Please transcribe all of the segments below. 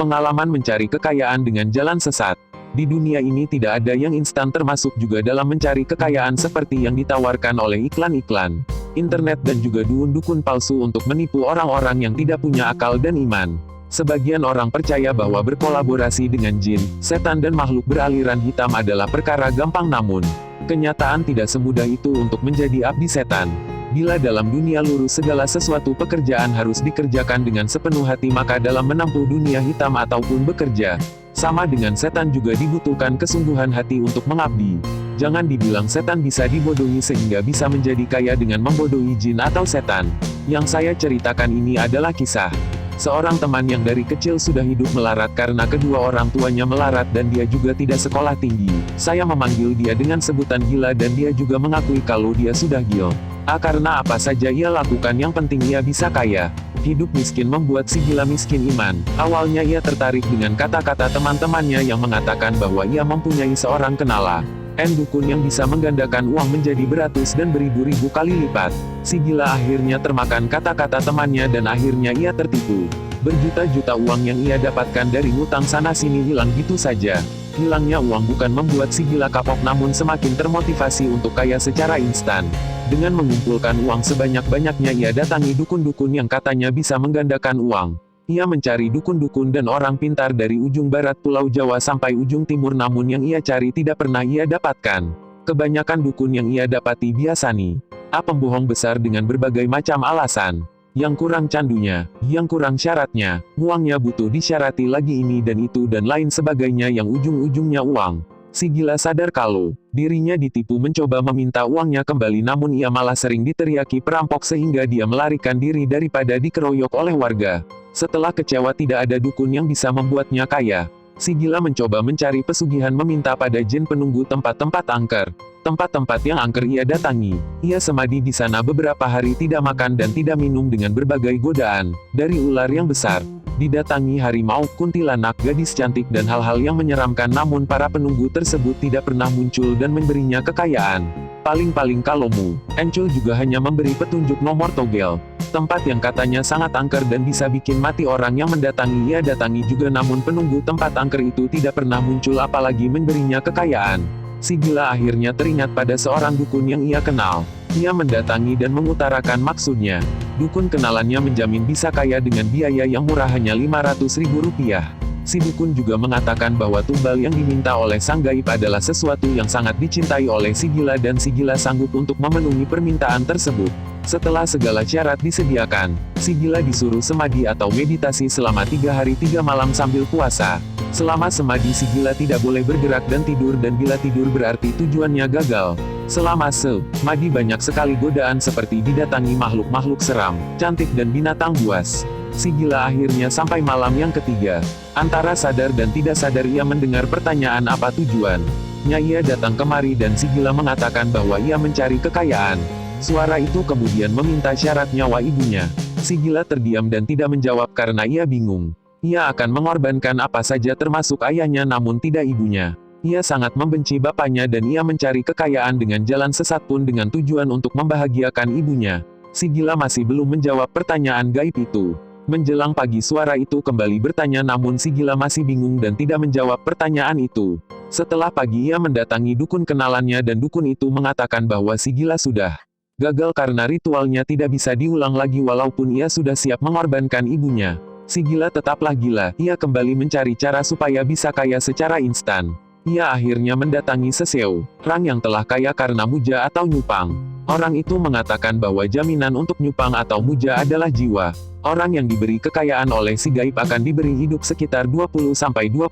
Pengalaman mencari kekayaan dengan jalan sesat. Di dunia ini tidak ada yang instan, termasuk juga dalam mencari kekayaan seperti yang ditawarkan oleh iklan-iklan internet dan juga dukun palsu untuk menipu orang-orang yang tidak punya akal dan iman. Sebagian orang percaya bahwa berkolaborasi dengan jin, setan dan makhluk beraliran hitam adalah perkara gampang, namun kenyataan tidak semudah itu untuk menjadi abdi setan. Bila dalam dunia lurus segala sesuatu pekerjaan harus dikerjakan dengan sepenuh hati, maka dalam menempuh dunia hitam ataupun bekerja sama dengan setan juga dibutuhkan kesungguhan hati untuk mengabdi. Jangan dibilang setan bisa dibodohi sehingga bisa menjadi kaya dengan membodohi jin atau setan. Yang saya ceritakan ini adalah kisah seorang teman yang dari kecil sudah hidup melarat karena kedua orang tuanya melarat dan dia juga tidak sekolah tinggi. Saya memanggil dia dengan sebutan gila dan dia juga mengakui kalau dia sudah gila. Karena apa saja ia lakukan yang penting ia bisa kaya. Hidup miskin membuat si gila miskin iman. Awalnya ia tertarik dengan kata-kata teman-temannya yang mengatakan bahwa ia mempunyai seorang kenalan dukun yang bisa menggandakan uang menjadi beratus dan beribu-ribu kali lipat. Si gila akhirnya termakan kata-kata temannya dan akhirnya ia tertipu. Berjuta-juta uang yang ia dapatkan dari ngutang sana-sini hilang gitu saja. Hilangnya uang bukan membuat si gila kapok, namun semakin termotivasi untuk kaya secara instan. Dengan mengumpulkan uang sebanyak-banyaknya ia datangi dukun-dukun yang katanya bisa menggandakan uang. Ia mencari dukun-dukun dan orang pintar dari ujung barat Pulau Jawa sampai ujung timur, namun yang ia cari tidak pernah ia dapatkan. Kebanyakan dukun yang ia dapati biasanya pembohong besar dengan berbagai macam alasan. Yang kurang candunya, yang kurang syaratnya, uangnya butuh disyarati lagi ini dan itu dan lain sebagainya yang ujung-ujungnya uang. Si gila sadar kalau dirinya ditipu, mencoba meminta uangnya kembali, namun ia malah sering diteriaki perampok sehingga dia melarikan diri daripada dikeroyok oleh warga. Setelah kecewa tidak ada dukun yang bisa membuatnya kaya, si gila mencoba mencari pesugihan, meminta pada jin penunggu tempat-tempat angker. Tempat-tempat yang angker ia datangi. Ia semadi di sana beberapa hari, tidak makan dan tidak minum dengan berbagai godaan. Dari ular yang besar, didatangi harimau, kuntilanak, gadis cantik dan hal-hal yang menyeramkan, namun para penunggu tersebut tidak pernah muncul dan memberinya kekayaan. Paling-paling kalomu, Encul juga hanya memberi petunjuk nomor togel. Tempat yang katanya sangat angker dan bisa bikin mati orang yang mendatangi ia datangi juga, namun penunggu tempat angker itu tidak pernah muncul apalagi memberinya kekayaan. Si gila akhirnya teringat pada seorang dukun yang ia kenal. Ia mendatangi dan mengutarakan maksudnya. Dukun kenalannya menjamin bisa kaya dengan biaya yang murah, hanya Rp500.000. Si dukun juga mengatakan bahwa tumbal yang diminta oleh sang gaib adalah sesuatu yang sangat dicintai oleh si gila dan si gila sanggup untuk memenuhi permintaan tersebut. Setelah segala syarat disediakan, si gila disuruh semadi atau meditasi selama 3 hari 3 malam sambil puasa. Selama semadi si gila tidak boleh bergerak dan tidur, dan bila tidur berarti tujuannya gagal. Selama semadi banyak sekali godaan seperti didatangi makhluk-makhluk seram, cantik dan binatang buas. Si gila akhirnya sampai malam yang ketiga. Antara sadar dan tidak sadar ia mendengar pertanyaan apa tujuannya ia datang kemari, dan si gila mengatakan bahwa ia mencari kekayaan. Suara itu kemudian meminta syarat nyawa ibunya. Si gila terdiam dan tidak menjawab karena ia bingung. Ia akan mengorbankan apa saja termasuk ayahnya namun tidak ibunya. Ia sangat membenci bapaknya dan ia mencari kekayaan dengan jalan sesat pun dengan tujuan untuk membahagiakan ibunya. Si gila masih belum menjawab pertanyaan gaib itu. Menjelang pagi suara itu kembali bertanya, namun si gila masih bingung dan tidak menjawab pertanyaan itu. Setelah pagi ia mendatangi dukun kenalannya dan dukun itu mengatakan bahwa si gila sudah gagal karena ritualnya tidak bisa diulang lagi walaupun ia sudah siap mengorbankan ibunya. Si gila tetaplah gila, ia kembali mencari cara supaya bisa kaya secara instan. Ia akhirnya mendatangi seseorang yang telah kaya karena muja atau nyupang. Orang itu mengatakan bahwa jaminan untuk nyupang atau muja adalah jiwa. Orang yang diberi kekayaan oleh si gaib akan diberi hidup sekitar 20-25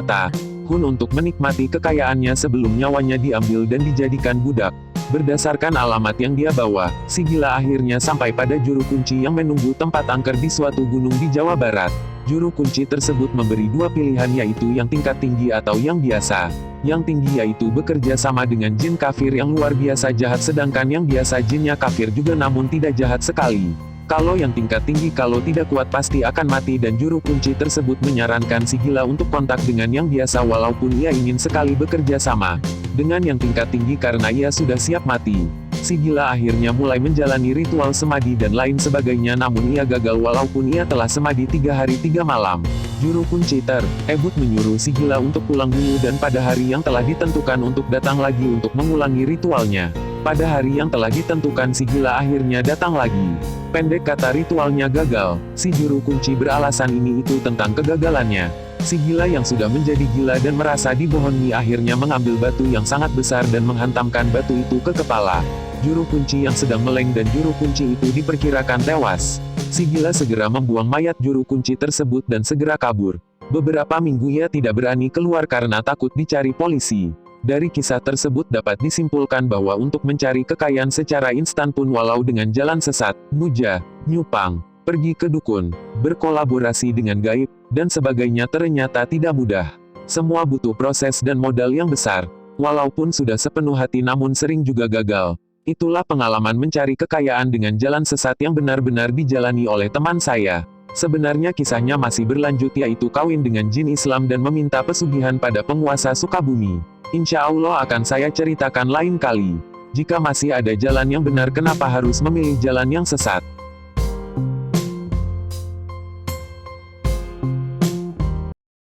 tahun untuk menikmati kekayaannya sebelum nyawanya diambil dan dijadikan budak. Berdasarkan alamat yang dia bawa, si gila akhirnya sampai pada juru kunci yang menunggu tempat angker di suatu gunung di Jawa Barat. Juru kunci tersebut memberi 2 pilihan, yaitu yang tingkat tinggi atau yang biasa. Yang tinggi yaitu bekerja sama dengan jin kafir yang luar biasa jahat, sedangkan yang biasa jinnya kafir juga namun tidak jahat sekali. Kalau yang tingkat tinggi kalau tidak kuat pasti akan mati, dan juru kunci tersebut menyarankan si gila untuk kontak dengan yang biasa walaupun ia ingin sekali bekerja sama dengan yang tingkat tinggi karena ia sudah siap mati. Si gila akhirnya mulai menjalani ritual semadi dan lain sebagainya, namun ia gagal walaupun ia telah semadi 3 hari 3 malam. Juru kunci Ebut menyuruh si gila untuk pulang dulu dan pada hari yang telah ditentukan untuk datang lagi untuk mengulangi ritualnya. Pada hari yang telah ditentukan si gila akhirnya datang lagi. Pendek kata ritualnya gagal, si juru kunci beralasan ini itu tentang kegagalannya. Si gila yang sudah menjadi gila dan merasa dibohongi akhirnya mengambil batu yang sangat besar dan menghantamkan batu itu ke kepala juru kunci yang sedang meleng dan juru kunci itu diperkirakan tewas. Si gila segera membuang mayat juru kunci tersebut dan segera kabur. Beberapa minggu ia tidak berani keluar karena takut dicari polisi. Dari kisah tersebut dapat disimpulkan bahwa untuk mencari kekayaan secara instan pun walau dengan jalan sesat, muja, nyupang, pergi ke dukun, berkolaborasi dengan gaib, dan sebagainya ternyata tidak mudah. Semua butuh proses dan modal yang besar. Walaupun sudah sepenuh hati namun sering juga gagal. Itulah pengalaman mencari kekayaan dengan jalan sesat yang benar-benar dijalani oleh teman saya. Sebenarnya kisahnya masih berlanjut, yaitu kawin dengan jin Islam dan meminta pesugihan pada penguasa Sukabumi. Insya Allah akan saya ceritakan lain kali. Jika masih ada jalan yang benar, kenapa harus memilih jalan yang sesat?